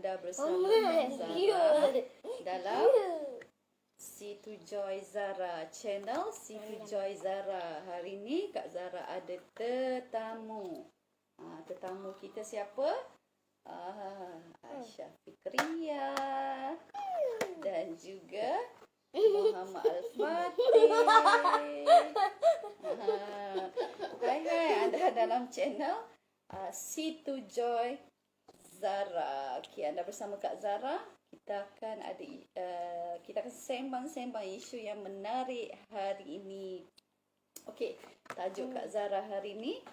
anda bersama Kak Zara dalam Situ Joy Zara channel Situ Joy Zara. Hari ni Kak Zara ada tetamu. Tetamu kita siapa? Aisyah Fikriyah dan juga Muhammad Al-Fatih. Hai, anda dalam channel Situ Joy Zara. Okay, anda bersama Kak Zara. Kita akan sembang-sembang isu yang menarik hari ini. Okey, tajuk Kak Zara hari ini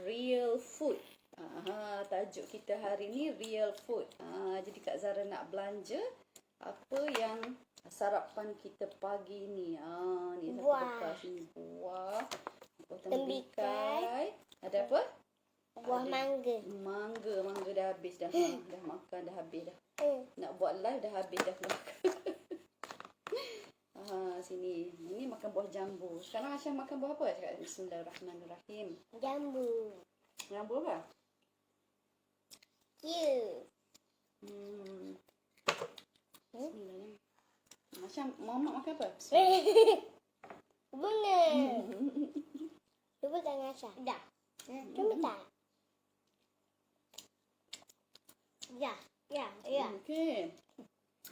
real food. Tajuk kita hari ni real food. Jadi Kak Zara nak belanja apa yang sarapan kita pagi ni. Ni buah. Sini buah. Tembikai. Ada apa? Buah mangga. Mangga dah habis dah. Dah makan dah habis dah. Nak buat live dah habis dah makan. Sini. Ini makan buah jambu. Sekarang Aisyah makan buah apa? Cakap Bismillahirrahmanirrahim. Jambu. Jambu apa? Bismillah. Aisyah, Muhammad makan apa? Bunga. Cuba tangan Aisyah. Dah. Cuba tak? Ya. Okey.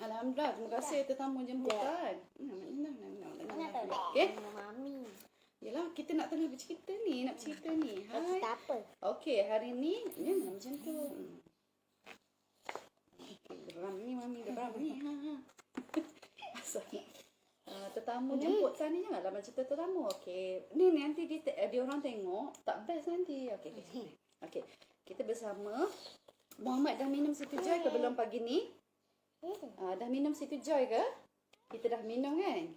Alhamdulillah, terima kasih tetamu jemputan. Okey. Mami. Yelah, kita nak tengah bercerita ni, nak cerita ni. Hai. Tak apa. Okey, hari ni jangan macam tu. Geram ni mami, geram ni. Tetamu jemputan ni janganlah macam tetamu. Okey. Ni nanti dia orang tengok tak best nanti. Okey. Kita bersama. Muhammad dah minum Situ Joy ke belum pagi ni? Dah minum Situ Joy ke? Kita dah minum kan?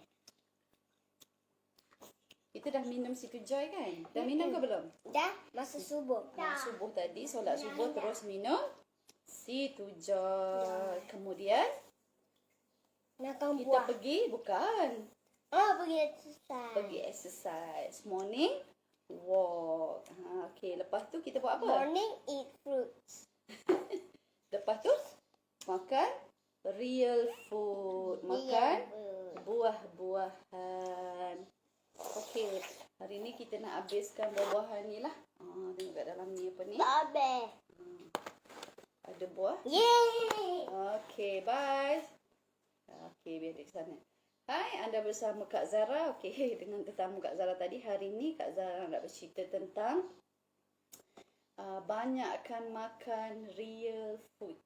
Kita dah minum Situ Joy kan? Dah minum ke belum? Dah. Masa subuh. Subuh tadi, solat subuh terus minum Situ Joy. Kemudian makan kita buah. pergi, bukan. Pergi exercise. Pergi exercise. Morning walk. Okey, lepas tu kita buat apa? Morning eat fruits. Lepas tu makan real food. Makan buah-buahan. Okey, hari ni kita nak habiskan buah-buahan ni lah. Tengok kat dalam ni apa ni? Tak habis. Ada buah. Yeay. Okey, bye. Okey, biar di sana. Hai, anda bersama Kak Zara. Okey, dengan tetamu Kak Zara tadi. Hari ni Kak Zara nak bercerita tentang banyakkan makan real food.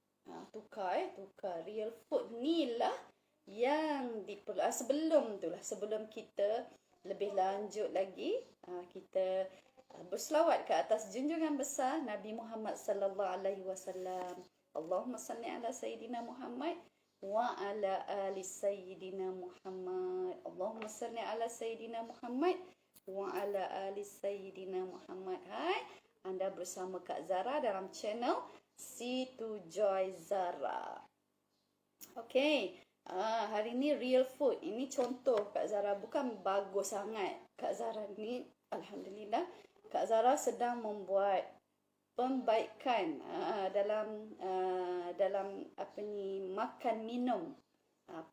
Tukar real food ni lah yang diperlukan. Sebelum kita lebih lanjut lagi, kita berselawat ke atas junjungan besar Nabi Muhammad sallallahu alaihi wasallam. Allahumma salli ala sayyidina Muhammad wa ala ali sayyidina Muhammad. Allahumma salli ala sayyidina Muhammad wa ala ali sayyidina Muhammad. Hai, anda bersama Kak Zara dalam channel Situ Joy Zara. Okey, hari ni real food. Ini contoh Kak Zara, bukan bagus sangat. Kak Zara ni alhamdulillah Kak Zara sedang membuat pembaikan dalam apa ni, makan minum.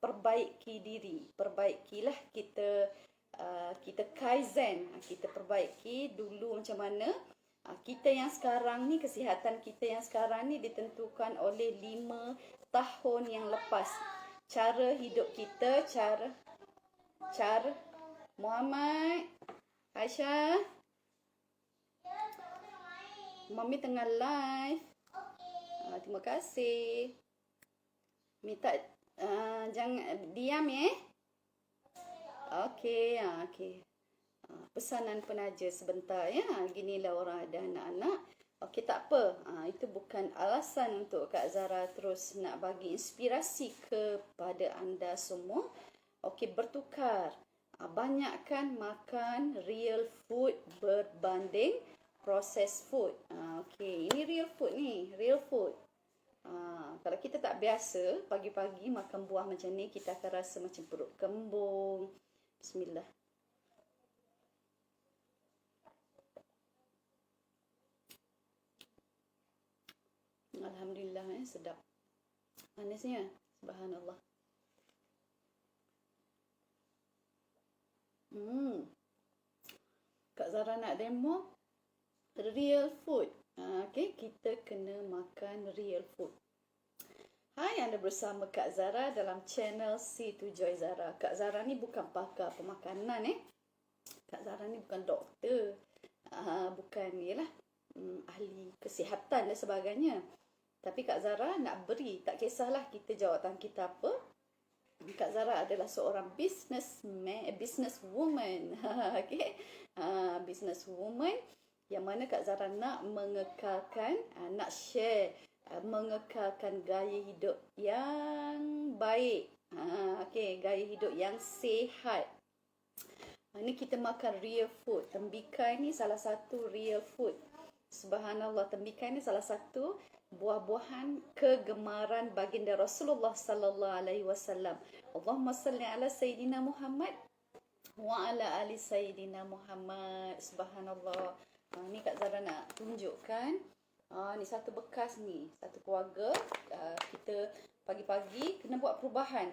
Perbaiki diri, perbaikilah kita kaizen, kita perbaiki dulu macam mana. Kita yang sekarang ni, kesihatan kita yang sekarang ni ditentukan oleh 5 tahun yang lepas. Cara hidup kita, cara Muhammad, Aisyah, Mami tengah live. Terima kasih. Minta jangan diam Okey. Pesanan penaja sebentar ya. Ginilah orang ada anak-anak. Okey, tak apa. Itu bukan alasan untuk Kak Zara terus nak bagi inspirasi kepada anda semua. Okey, bertukar. Banyakkan makan real food berbanding processed food. Okey, ini real food ni. Real food. Kalau kita tak biasa pagi-pagi makan buah macam ni, kita akan rasa macam perut kembung. Bismillah. Alhamdulillah, sedap. Manisnya. Subhanallah. Kak Zara nak demo real food. Okay, kita kena makan real food. Hai, anda bersama Kak Zara dalam channel C2 Joy Zara. Kak Zara ni bukan pakar pemakanan Kak Zara ni bukan doktor. Bukan ahli kesihatan dan sebagainya. Tapi Kak Zara nak beri, tak kisahlah kita jawatan kita apa. Kak Zara adalah seorang businesswoman. Okay? Businesswoman yang mana Kak Zara nak mengekalkan, nak share, mengekalkan gaya hidup yang baik. Okay, gaya hidup yang sihat. Ini kita makan real food. Tembikai ni salah satu real food. Subhanallah, tembikai ni salah satu buah-buahan kegemaran baginda Rasulullah sallallahu alaihi wasallam. Allahumma salli ala sayyidina Muhammad wa ala ali sayyidina Muhammad. Subhanallah. Ni Kak Zara nak tunjukkan. Ni satu bekas ni, satu keluarga. Kita pagi-pagi kena buat perubahan.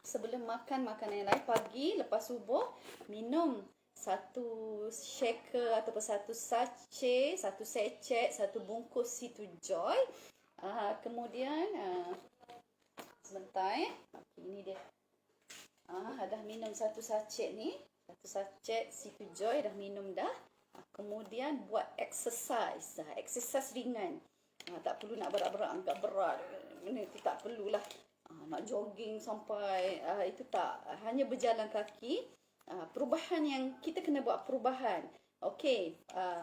Sebelum makan makanan yang lain, pagi lepas subuh minum satu shaker ataupun satu sachet, satu secet, satu bungkus C2 Joy. Kemudian sebentar ini dia. Dah minum satu sachet ni, satu sachet C2 Joy dah minum dah. Kemudian buat exercise ringan. Tak perlu nak berat-berat, angkat berat. Itu tak perlulah. Nak jogging sampai itu tak, hanya berjalan kaki. Perubahan yang kita kena buat perubahan. Okey,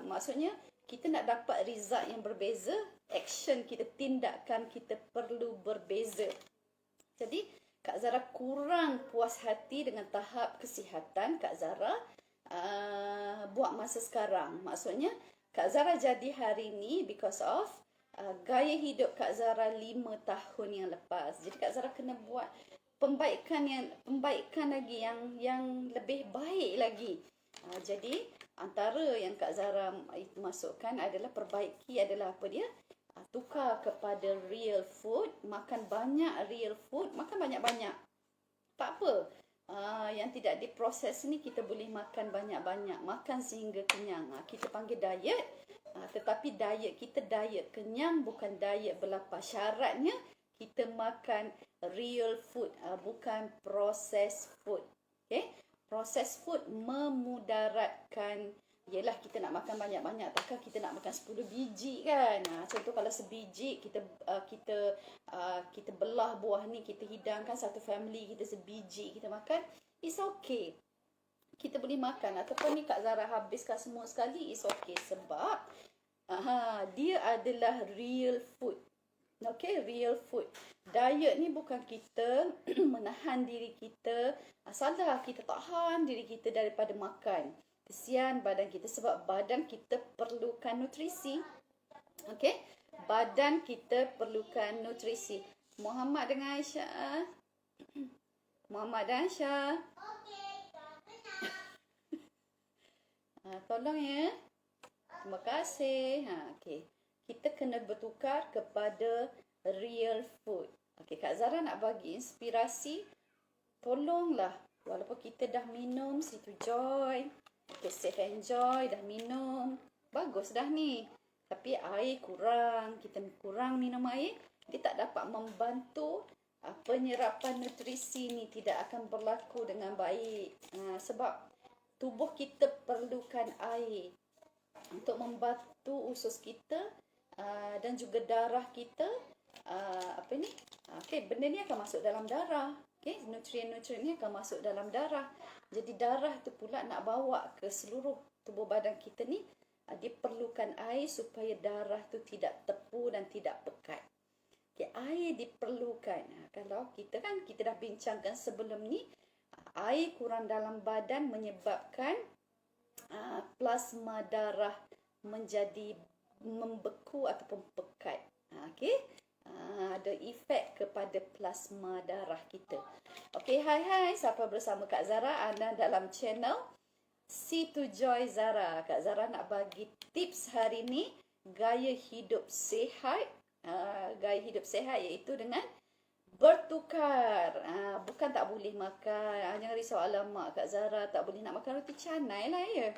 maksudnya kita nak dapat result yang berbeza, action kita, tindakan kita perlu berbeza. Jadi Kak Zara kurang puas hati dengan tahap kesihatan Kak Zara buat masa sekarang. Maksudnya Kak Zara jadi hari ni because of gaya hidup Kak Zara 5 tahun yang lepas. Jadi Kak Zara kena buat pembaikan lagi yang lebih baik lagi. Jadi antara yang Kak Zara masukkan adalah perbaiki adalah apa dia? Tukar kepada real food, makan banyak real food, makan banyak-banyak. Tak apa. Yang tidak diproses ni kita boleh makan banyak-banyak, makan sehingga kenyang. Kita panggil diet. Tetapi diet kita diet kenyang, bukan diet berlapar. Syaratnya kita makan real food, bukan processed food. Okay? Processed food memudaratkan. Yelah, kita nak makan banyak-banyak, takkan kita nak makan 10 biji kan. Contoh kalau sebiji kita belah buah ni, kita hidangkan satu family kita sebiji kita makan, it's okay. Kita boleh makan. Ataupun ni Kak Zara habiskan semua sekali, it's okay. Sebab dia adalah real food. Okay, real food. Diet ni bukan kita menahan diri kita. Salah, kita tahan diri kita daripada makan. Kesian badan kita, sebab badan kita perlukan nutrisi. Okay, badan kita perlukan nutrisi. Muhammad dengan Aisyah. Muhammad dan Aisyah. Tolong ya. Terima kasih. Okay. Kita kena bertukar kepada real food. Okay, Kak Zara nak bagi inspirasi. Tolonglah. Walaupun kita dah minum C2 Joy. Okay, Safe and Joy dah minum. Bagus dah ni. Tapi air kurang. Kita kurang minum air. Dia tak dapat membantu penyerapan nutrisi ni. Tidak akan berlaku dengan baik. Sebab tubuh kita perlukan air untuk membantu usus kita dan juga darah kita. Benda ni akan masuk dalam darah. Nutrien-nutrien ni akan masuk dalam darah. Jadi darah tu pula nak bawa ke seluruh tubuh badan kita ni. Dia perlukan air supaya darah tu tidak tepu dan tidak pekat. Air diperlukan. Kalau kita dah bincangkan sebelum ni, air kurang dalam badan menyebabkan plasma darah menjadi membeku ataupun pekat. Ada efek kepada plasma darah kita. Hai, siapa bersama Kak Zara? Anda dalam channel C2 Joy Zara. Kak Zara nak bagi tips hari ni, gaya hidup sihat. Gaya hidup sihat iaitu dengan Bertukar. Bukan tak boleh makan. Jangan risau, alamak Kak Zara tak boleh nak makan roti canai lah ya.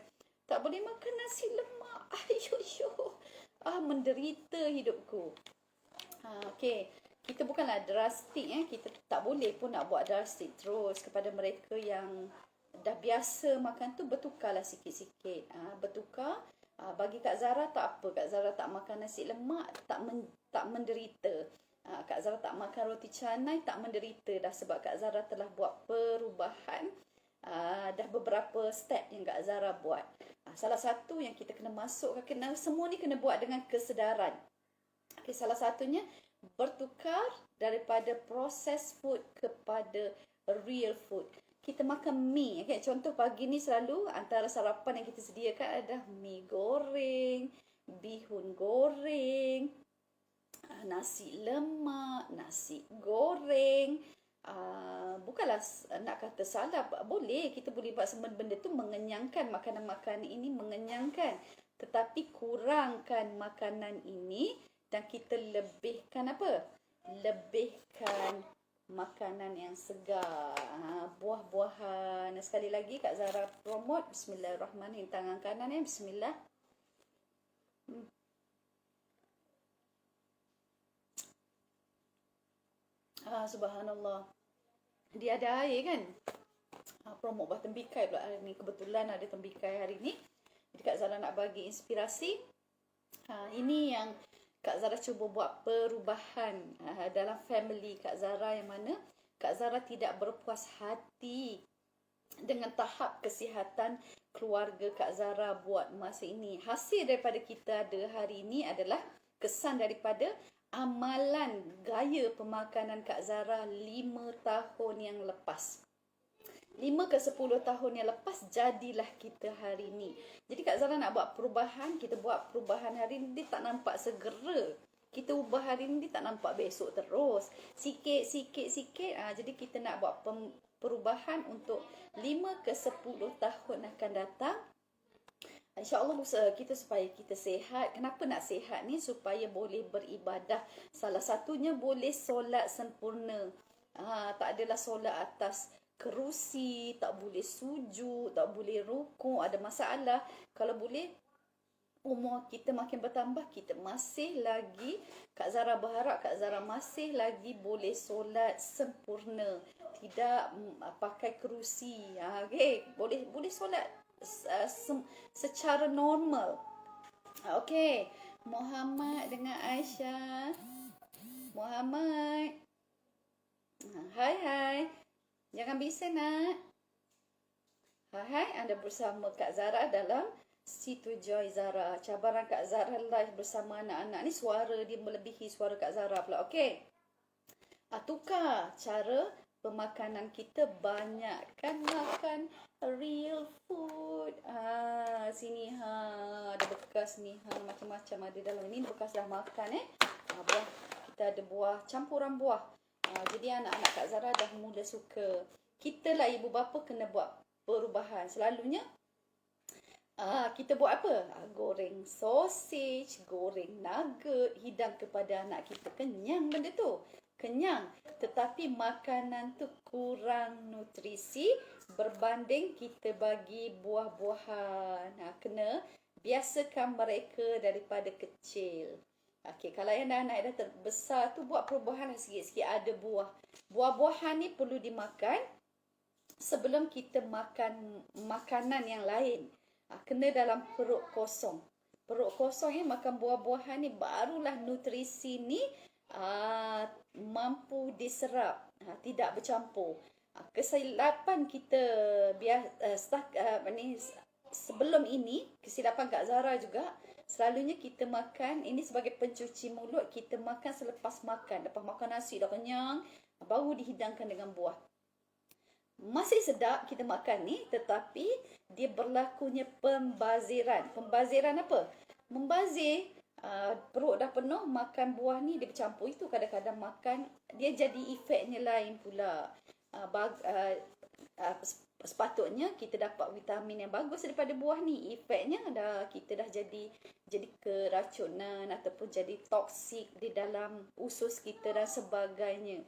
Tak boleh makan nasi lemak. Ayo. Menderita hidupku. Okey. Kita bukanlah drastik kita tak boleh pun nak buat drastik terus kepada mereka yang dah biasa makan tu. Bertukarlah sikit-sikit. Bertukar. Bagi Kak Zara tak apa. Kak Zara tak makan nasi lemak, tak menderita. Kak Zara tak makan roti canai, tak menderita dah, sebab Kak Zara telah buat perubahan. Dah beberapa step yang Kak Zara buat. Salah satu yang kita kena masuk, semua ni kena buat dengan kesedaran. Okay, salah satunya bertukar daripada processed food kepada real food. Kita makan mi. Okay, contoh pagi ni selalu antara sarapan yang kita sediakan adalah mi goreng, bihun goreng, nasi lemak, nasi goreng. Bukanlah nak kata salah, boleh, kita boleh buat semua benda tu mengenyangkan, makanan-makanan ini mengenyangkan, tetapi kurangkan makanan ini dan kita lebihkan apa? Lebihkan makanan yang segar, buah-buahan. Sekali lagi Kak Zara promote. Bismillahirrahmanirrahim. Tangan kanan bismillah. Subhanallah. Dia ada air kan? Promote buat tembikai pula hari ni. Kebetulan ada tembikai hari ni. Jadi Kak Zara nak bagi inspirasi. Ini yang Kak Zara cuba buat perubahan dalam family Kak Zara, yang mana Kak Zara tidak berpuas hati dengan tahap kesihatan keluarga Kak Zara buat masa ini. Hasil daripada kita ada hari ini adalah kesan daripada amalan gaya pemakanan Kak Zara 5 tahun yang lepas. 5 ke 10 tahun yang lepas jadilah kita hari ni. Jadi Kak Zara nak buat perubahan, kita buat perubahan hari ni, dia tak nampak segera. Kita ubah hari ni, dia tak nampak besok terus. Sikit. Jadi kita nak buat perubahan untuk 5 ke 10 tahun akan datang. InsyaAllah usaha kita supaya kita sihat. Kenapa nak sihat ni? Supaya boleh beribadah. Salah satunya boleh solat sempurna. Tak adalah solat atas kerusi, tak boleh sujud, tak boleh rukuk, ada masalah. Kalau boleh, umur kita makin bertambah, kita masih lagi, Kak Zara berharap Kak Zara masih lagi boleh solat sempurna, tidak pakai kerusi. Okay, boleh solat secara normal. Okay, Muhammad dengan Aisyah. Muhammad, hai. Jangan bising nak. Hai, Anda bersama Kak Zara dalam Situ Joy Zara. Cabaran Kak Zara live bersama anak-anak. Ni suara dia melebihi suara Kak Zara pula. Okey. Tukar cara pemakanan kita. Banyakkan makan real food. Sini ada bekas ni. Macam-macam ada dalam ni. Bekas dah makan buah. Kita ada buah, campuran buah. Jadi anak-anak Kak Zara dah mula suka. Kita lah ibu bapa kena buat perubahan. Selalunya kita buat apa? Goreng sausage, goreng nugget, hidang kepada anak kita. Kenyang benda tu. Kenyang. Tetapi makanan tu kurang nutrisi berbanding kita bagi buah-buahan. Kena biasakan mereka daripada kecil. Okey, kalau yang anak dah terbesar tu, buat perubahan sikit-sikit. Ada buah. Buah-buahan ni perlu dimakan sebelum kita makan makanan yang lain. Kena dalam perut kosong. Perut kosong makan buah-buahan ni, barulah nutrisi ni mampu diserap. Tidak bercampur. Kesilapan kita sebelum ini, kesilapan Kak Zara juga, selalunya kita makan, ini sebagai pencuci mulut, kita makan selepas makan. Lepas makan nasi dah kenyang, baru dihidangkan dengan buah. Masih sedap kita makan ni, tetapi dia berlakunya pembaziran. Pembaziran apa? Membazir. Perut dah penuh, makan buah ni dia bercampur. Itu kadang-kadang makan, dia jadi efeknya lain pula. Sepatutnya kita dapat vitamin yang bagus daripada buah ni. Efeknya kita dah jadi keracunan ataupun jadi toksik di dalam usus kita dan sebagainya.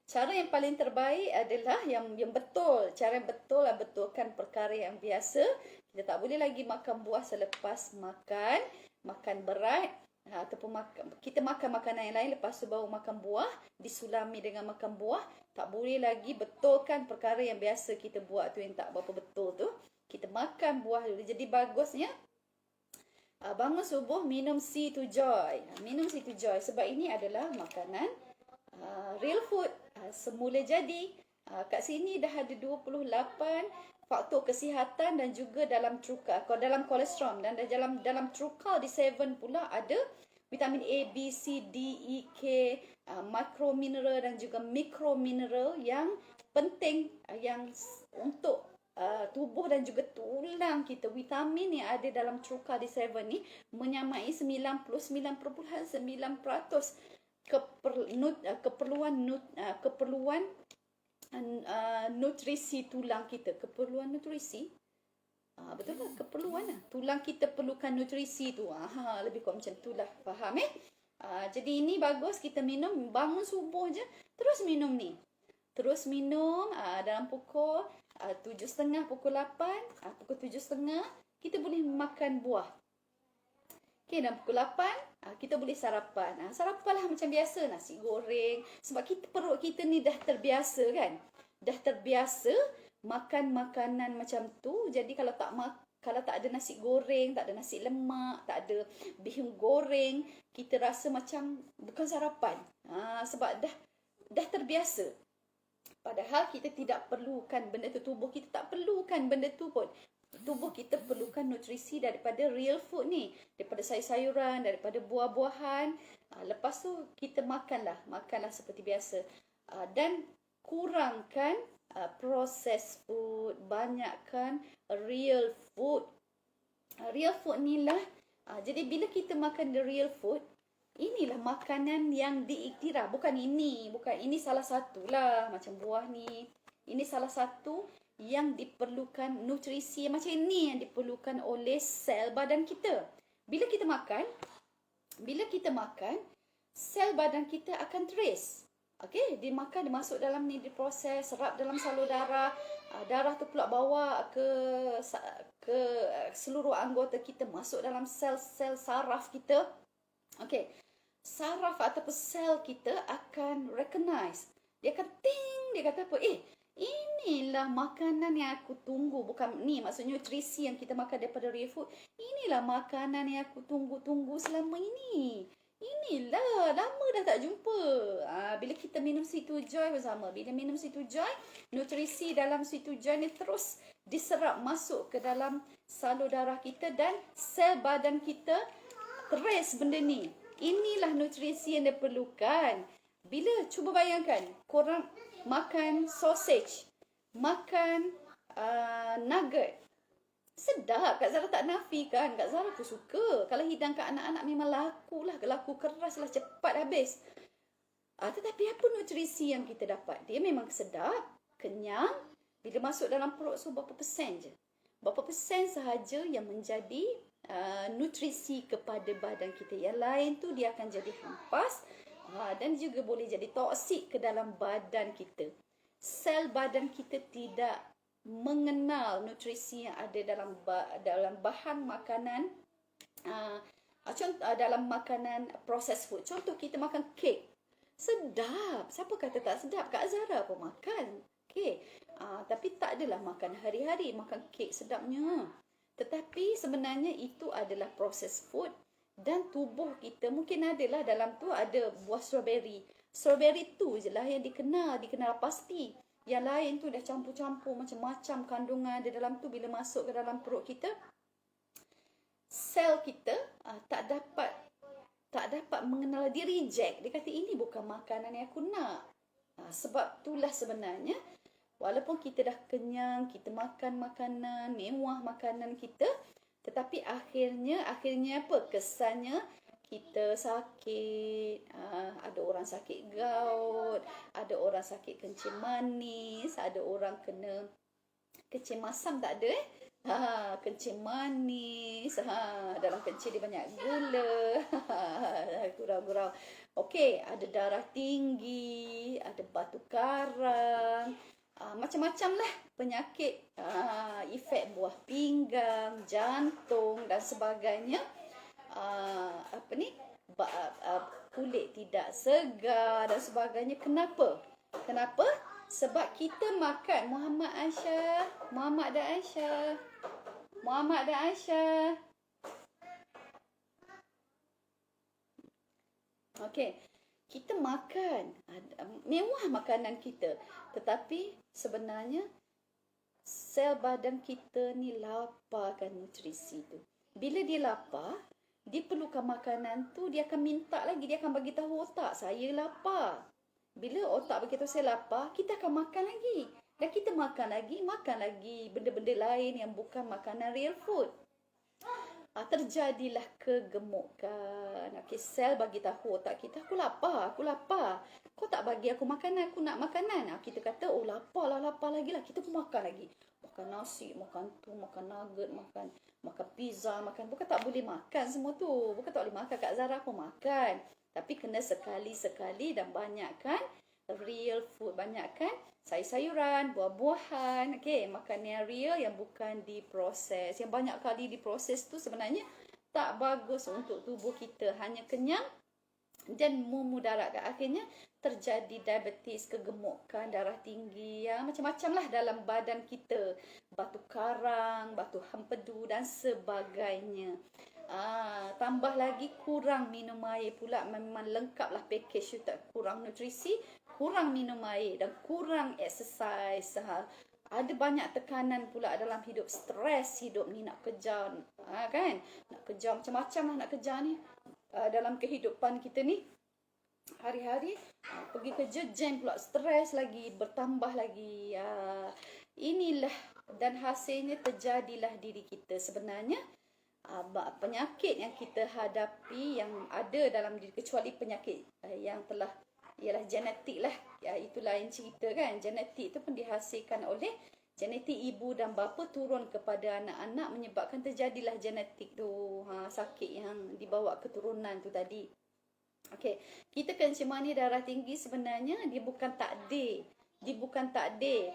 Cara yang paling terbaik adalah yang betul. Cara yang betul adalah betulkan perkara yang biasa. Kita tak boleh lagi makan buah selepas makan berat. Ataupun kita makan makanan yang lain lepas tu baru makan buah, disulami dengan makan buah. Tak boleh lagi betulkan perkara yang biasa kita buat tu yang tak berapa betul tu. Kita makan buah dulu. Jadi bagusnya bangun subuh minum C2 Joy. Minum C2 Joy sebab ini adalah makanan real food. Semula jadi. Kat sini dah ada 28 faktor kesihatan dan juga dalam dalam kolesterol dan dalam Trukal di 7 pula ada vitamin A, B, C, D, E, K, makromineral dan juga mikromineral yang penting yang untuk tubuh dan juga tulang kita. Vitamin yang ada dalam Trukal di 7 ni menyamai 99.9% keperluan nutrisi tulang kita. Keperluan nutrisi, betul tak? Keperluan tulang kita perlukan nutrisi tu. Lebih kurang macam tu lah. Faham jadi ini bagus kita minum bangun subuh je. Terus minum ni. Terus minum dalam pukul 7.30, pukul 8, pukul 7.30 kita boleh makan buah. Okay, dan pukul 8 kita boleh sarapan. Sarapanlah macam biasa, nasi goreng. Sebab perut kita ni dah terbiasa kan. Dah terbiasa makan makanan macam tu. Jadi kalau tak ada nasi goreng, tak ada nasi lemak, tak ada bihun goreng, kita rasa macam bukan sarapan. Sebab dah terbiasa. Padahal kita tidak perlukan benda tu. Tubuh kita tak perlukan benda tu pun. Tubuh kita perlukan nutrisi daripada real food ni. Daripada sayur-sayuran, daripada buah-buahan. Lepas tu kita makanlah seperti biasa. Dan kurangkan processed food. Banyakkan real food. Real food ni lah. Jadi bila kita makan the real food, inilah makanan yang diiktiraf. Bukan ini salah satu lah. Macam buah ni. Ini salah satu yang diperlukan nutrisi macam ini yang diperlukan oleh sel badan kita. Bila kita makan, sel badan kita akan trace. Okey, dia masuk dalam ni, diproses, serap dalam salur darah. Darah tu pula bawa ke seluruh anggota kita, masuk dalam sel-sel saraf kita. Okey. Saraf ataupun sel kita akan recognize. Dia akan ting, dia kata apa? Inilah makanan yang aku tunggu. Bukan ni, maksudnya nutrisi yang kita makan daripada real food. Inilah makanan yang aku tunggu-tunggu selama ini. Inilah, lama dah tak jumpa. Bila kita minum C2 Joy bersama. Bila minum C2 Joy, nutrisi dalam C2 Joy ni terus diserap masuk ke dalam salur darah kita dan sel badan kita trace benda ni. Inilah nutrisi yang diperlukan. Bila, cuba bayangkan, korang makan sausage, makan nugget. Sedap. Kak Zara tak nafikan. Kak Zara pun suka. Kalau hidangkan anak-anak memang laku keras lah, cepat habis. Tetapi apa nutrisi yang kita dapat? Dia memang sedap, kenyang. Bila masuk dalam perut, so berapa persen je? Berapa persen sahaja yang menjadi nutrisi kepada badan kita. Yang lain tu dia akan jadi hampas dan juga boleh jadi toksik ke dalam badan kita. Sel badan kita tidak mengenal nutrisi yang ada dalam bahan makanan, dalam makanan processed food. Contoh kita makan kek. Sedap. Siapa kata tak sedap? Kak Zara pun makan kek. Tapi tak adalah makan hari-hari. Makan kek sedapnya. Tetapi sebenarnya itu adalah processed food. Dan tubuh kita mungkin adalah dalam tu ada buah strawberry. Strawberry tu je lah yang dikenal pasti. Yang lain tu dah campur-campur macam-macam kandungan di dalam tu. Bila masuk ke dalam perut kita, sel kita tak dapat mengenal, dia reject. Dia kata ini bukan makanan yang aku nak. Sebab itulah sebenarnya walaupun kita dah kenyang, kita makan makanan mewah, makanan kita, tetapi akhirnya apa? Kesannya kita sakit, ada orang sakit gout, ada orang sakit kencing manis, ada orang kena kencing masam, tak ada Kencing manis. Dalam kencing dia banyak gula. Gurau-gurau. Okey, ada darah tinggi, ada batu karang. Macam-macam lah penyakit, efek buah pinggang, jantung dan sebagainya. Kulit tidak segar dan sebagainya. Kenapa? Sebab kita makan Muhammad dan Aisyah. Okey. Kita makan, mewah makanan kita. Tetapi sebenarnya sel badan kita ni lapar kan nutrisi tu. Bila dia lapar, dia perlukan makanan tu, dia akan minta lagi, dia akan bagi tahu otak, saya lapar. Bila otak bagi tahu saya lapar, kita akan makan lagi. Dan kita makan lagi benda-benda lain yang bukan makanan real food. Terjadilah kegemukan. Okey, sel bagi tahu otak kita, aku lapar. Kau tak bagi aku makanan, aku nak makanan. Kita kata, oh lapar lagi lah. Kita pun makan lagi. Makan nasi, makan tu, makan nugget, makan pizza, bukan tak boleh makan semua tu. Bukan tak boleh makan. Kak Zara pun makan. Tapi kena sekali-sekali dan banyakkan real food. Banyakkan sayur-sayuran, buah-buahan. Okey, makan yang real yang bukan diproses. Yang banyak kali diproses tu sebenarnya tak bagus untuk tubuh kita. Hanya kenyang dan memudaratkan. Akhirnya terjadi diabetes, kegemukan, darah tinggi, macam-macam lah dalam badan kita. Batu karang, batu empedu dan sebagainya. Tambah lagi kurang minum air pula. Memang lengkap lah package tu. Kurang nutrisi, kurang minum air dan kurang exercise. Ada banyak tekanan pula dalam hidup. Stres hidup ni, nak kejar. Kan? Nak kejar macam-macam lah nak kejar ni. Dalam kehidupan kita ni. Hari-hari pergi kerja, jam pula. Stres lagi, bertambah lagi. Inilah. Dan hasilnya terjadilah diri kita. Sebenarnya, penyakit yang kita hadapi yang ada dalam diri, kecuali penyakit yang telah ialah genetik lah, itu lain cerita kan. Genetik tu pun dihasilkan oleh genetik ibu dan bapa turun kepada anak-anak, menyebabkan terjadilah genetik tu, sakit yang dibawa keturunan tu tadi. Okey, kita kencing manis, darah tinggi sebenarnya dia bukan takdir.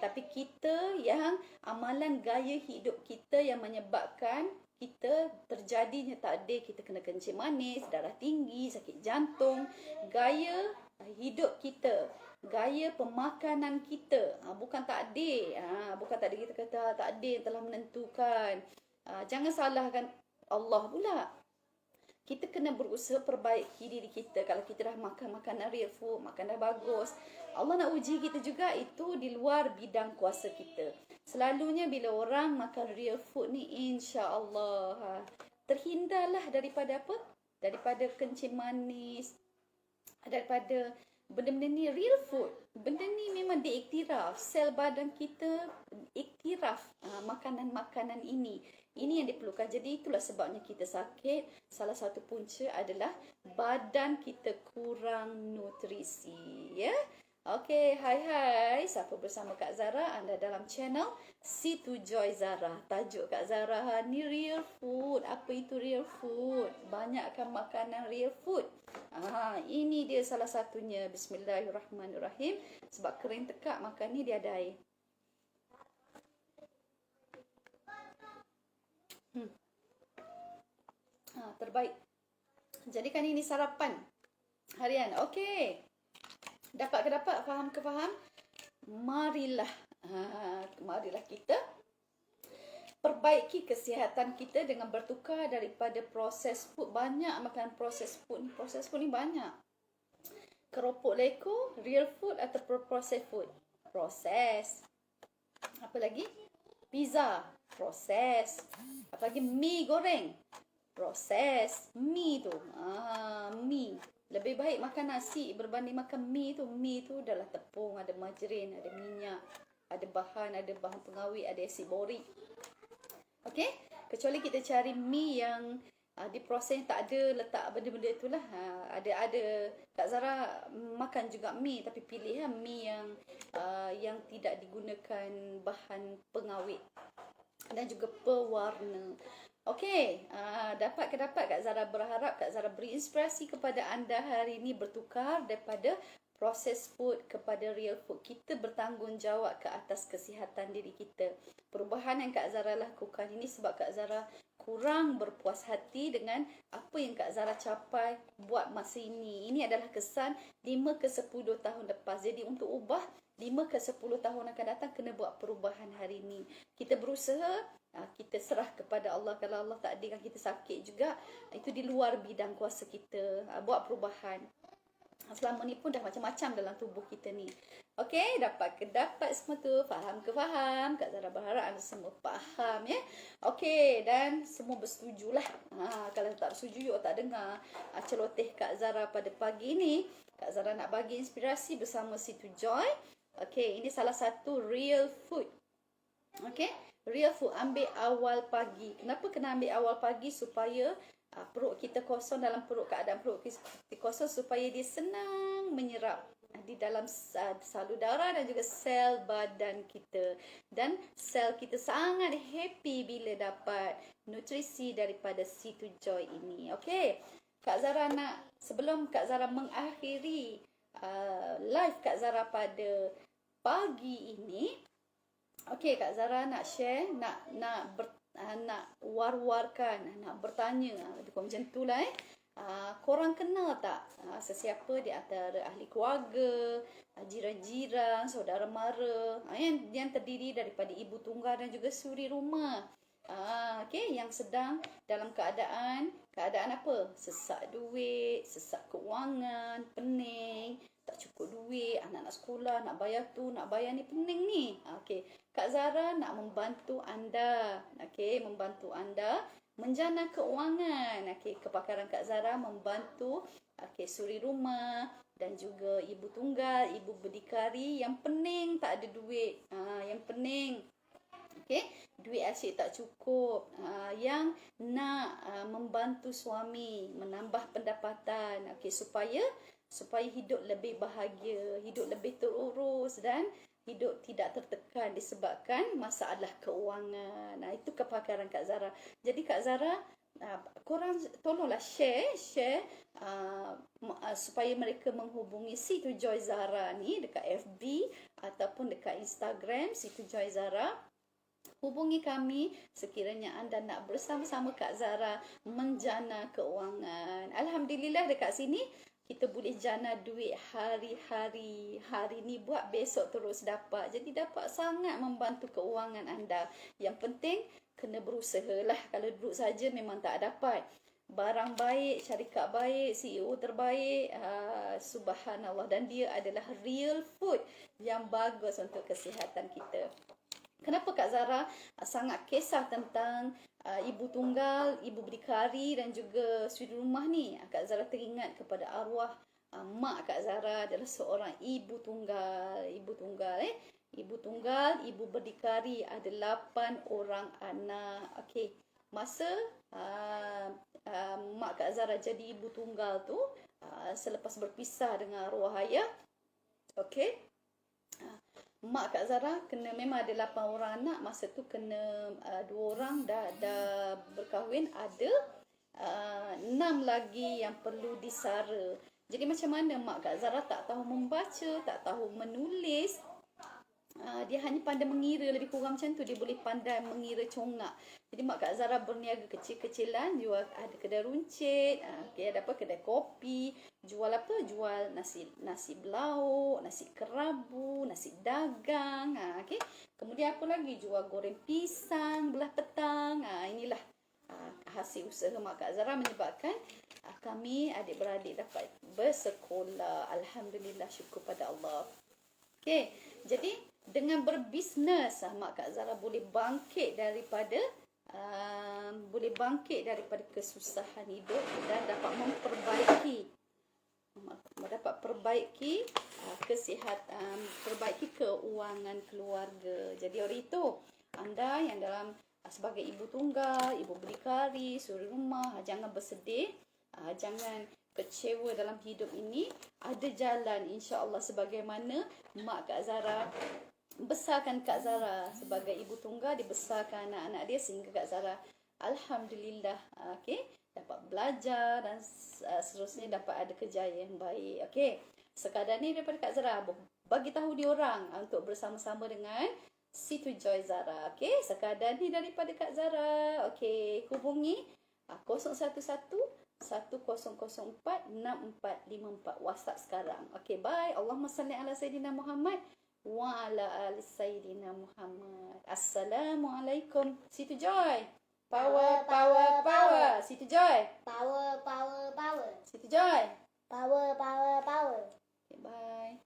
Tapi kita yang amalan gaya hidup kita yang menyebabkan kita terjadinya takdir. Kita kena kencing manis, darah tinggi, sakit jantung. Gaya hidup kita, gaya pemakanan kita, bukan takdir. Bukan takdir, kita kata takdir telah menentukan. Jangan salahkan Allah pula. Kita kena berusaha perbaiki diri kita. Kalau kita dah makan makanan real food, makan dah bagus, Allah nak uji kita juga. Itu di luar bidang kuasa kita. Selalunya bila orang makan real food ni, insya-Allah terhindarlah daripada apa? Daripada kencing manis, daripada benda-benda ni real food. Benda ni memang diiktiraf. Sel badan kita iktiraf makanan-makanan ini. Ini yang diperlukan. Jadi itulah sebabnya kita sakit. Salah satu punca adalah badan kita kurang nutrisi. Ya. Okey, hai. Siapa bersama Kak Zara? Anda dalam channel Situ Joy Zara. Tajuk Kak Zara ni real food. Apa itu real food? Banyakkan makanan real food. Ini dia salah satunya. Bismillahirrahmanirrahim. Sebab kering tekak makan ni dia ada air. Terbaik. Jadikan ini sarapan harian. Okey. Dapat ke dapat, faham ke faham? Marilah kita perbaiki kesihatan kita dengan bertukar daripada proses food. Banyak makan proses food. Proses food ni banyak. Keropok leko, real food atau processed food? Proses. Apa lagi? Pizza, proses. Apa lagi? Mi goreng, proses. Mi tu, mi. Lebih baik makan nasi berbanding makan mi tu. Mi tu adalah tepung, ada margarin, ada minyak, ada bahan pengawet, ada asid borik. Okey? Kecuali kita cari mi yang diproses, tak ada letak benda-benda itulah. Ada Kak Zara makan juga mi, tapi pilih mi yang tidak digunakan bahan pengawet. dan juga pewarna. Okey, dapat Kak Zara berharap Kak Zara beri inspirasi kepada anda hari ini bertukar daripada proses food kepada real food. Kita bertanggungjawab ke atas kesihatan diri kita. Perubahan yang Kak Zara lakukan ini sebab Kak Zara kurang berpuas hati dengan apa yang Kak Zara capai buat masa ini. Ini adalah kesan 5 ke 10 tahun lepas. Jadi untuk ubah 5 ke 10 tahun akan datang, kena buat perubahan hari ini. Kita berusaha, kita serah kepada Allah. Kalau Allah takdirkan kita sakit juga, itu di luar bidang kuasa kita. Buat perubahan. Selama ni pun dah macam-macam dalam tubuh kita ni. Okey, dapat semua tu. Faham ke faham? Kak Zara berharap anda semua faham ya. Okey, dan semua bersetujulah. Kalau tak bersetuju, you tak dengar celoteh Kak Zara pada pagi ni. Kak Zara nak bagi inspirasi bersama Situ Joy. Okey, ini salah satu real food. Okey, real food ambil awal pagi. Kenapa kena ambil awal pagi? Supaya perut kita kosong, dalam keadaan perut kita kosong, supaya dia senang menyerap di dalam salur darah dan juga sel badan kita. Dan sel kita sangat happy bila dapat nutrisi daripada Situ Joy ini. Okey, Kak Zara nak, sebelum Kak Zara mengakhiri live Kak Zara pada pagi ini, okey, Kak Zara nak share, nak war-warkan, nak bertanya, macam tu lah korang kenal tak sesiapa di antara ahli keluarga, jiran-jiran, saudara mara yang terdiri daripada ibu tunggal dan juga suri rumah, okey, yang sedang dalam keadaan apa? Sesak duit, sesak kewangan, pening, tak cukup duit, anak nak sekolah, nak bayar tu, nak bayar ni, pening ni. Okey, Kak Zara nak membantu anda. Okey, membantu anda menjana keuangan. Okey, kepakaran Kak Zara membantu suri rumah dan juga ibu tunggal, ibu berdikari yang pening tak ada duit. Yang pening, okey, duit asyik tak cukup, yang nak membantu suami menambah pendapatan, okey, supaya hidup lebih bahagia, hidup lebih terurus dan hidup tidak tertekan disebabkan masalah keuangan. Itu kepakaran Kak Zara. Jadi Kak Zara, korang tolonglah share supaya mereka menghubungi Situ Joy Zara ni dekat FB ataupun dekat Instagram Situ Joy Zara. Hubungi kami sekiranya anda nak bersama-sama Kak Zara menjana keuangan. Alhamdulillah dekat sini kita boleh jana duit hari-hari. Hari ni buat, besok terus dapat. Jadi dapat sangat membantu keuangan anda. Yang penting kena berusaha lah. Kalau duduk saja memang tak dapat. Barang baik, syarikat baik, CEO terbaik, subhanallah. Dan dia adalah real food yang bagus untuk kesihatan kita. Kenapa Kak Zara sangat kisah tentang ibu tunggal, ibu berdikari dan juga suri rumah ni? Kak Zara teringat kepada arwah mak Kak Zara adalah seorang ibu tunggal. Ibu tunggal, ibu berdikari, ada 8 orang anak. Okey, masa mak Kak Zara jadi ibu tunggal tu, selepas berpisah dengan arwah ayah, okey, mak Kak Zara memang ada 8 orang anak. Masa tu kena 2 orang dah berkahwin, ada 6 lagi yang perlu disara. Jadi macam mana mak Kak Zara tak tahu membaca, tak tahu menulis, dia hanya pandai mengira, lebih kurang macam tu. Dia boleh pandai mengira congak. Jadi mak Kak Zara berniaga kecil-kecilan, jual, ada kedai runcit, ada apa, kedai kopi, jual apa, jual nasi belauk, nasi kerabu, nasi dagang, okey. Kemudian apa lagi, jual goreng pisang belah petang. Inilah hasil usaha mak Kak Zara menyebabkan kami adik-beradik dapat bersekolah. Alhamdulillah, syukur pada Allah. Okey, jadi dengan berbisnes, mak Kak Zara boleh bangkit daripada kesusahan hidup dan dapat perbaiki kesihatan, perbaiki keuangan keluarga. Jadi oleh itu, anda yang dalam sebagai ibu tunggal, ibu berdikari, suri rumah, jangan bersedih, jangan kecewa dalam hidup ini. Ada jalan, insya-Allah, sebagaimana mak Kak Zara besarkan Kak Zara sebagai ibu tunggal, dibesarkan anak-anak dia sehingga Kak Zara alhamdulillah dapat belajar dan seterusnya dapat ada kejayaan yang baik. Sekadar ni daripada Kak Zara bagi tahu diorang untuk bersama-sama dengan Situ Joy Zara. Sekadar ni daripada Kak Zara. Hubungi 011-1004-6454 WhatsApp sekarang. Bye. Allahumma salli ala Sayyidina Muhammad wa ala ali Sayyidina Muhammad. Assalamualaikum. Situ Joy. Power, power, power. Situ Joy. Power, power, power. Situ Joy. Power, power, power. Bye.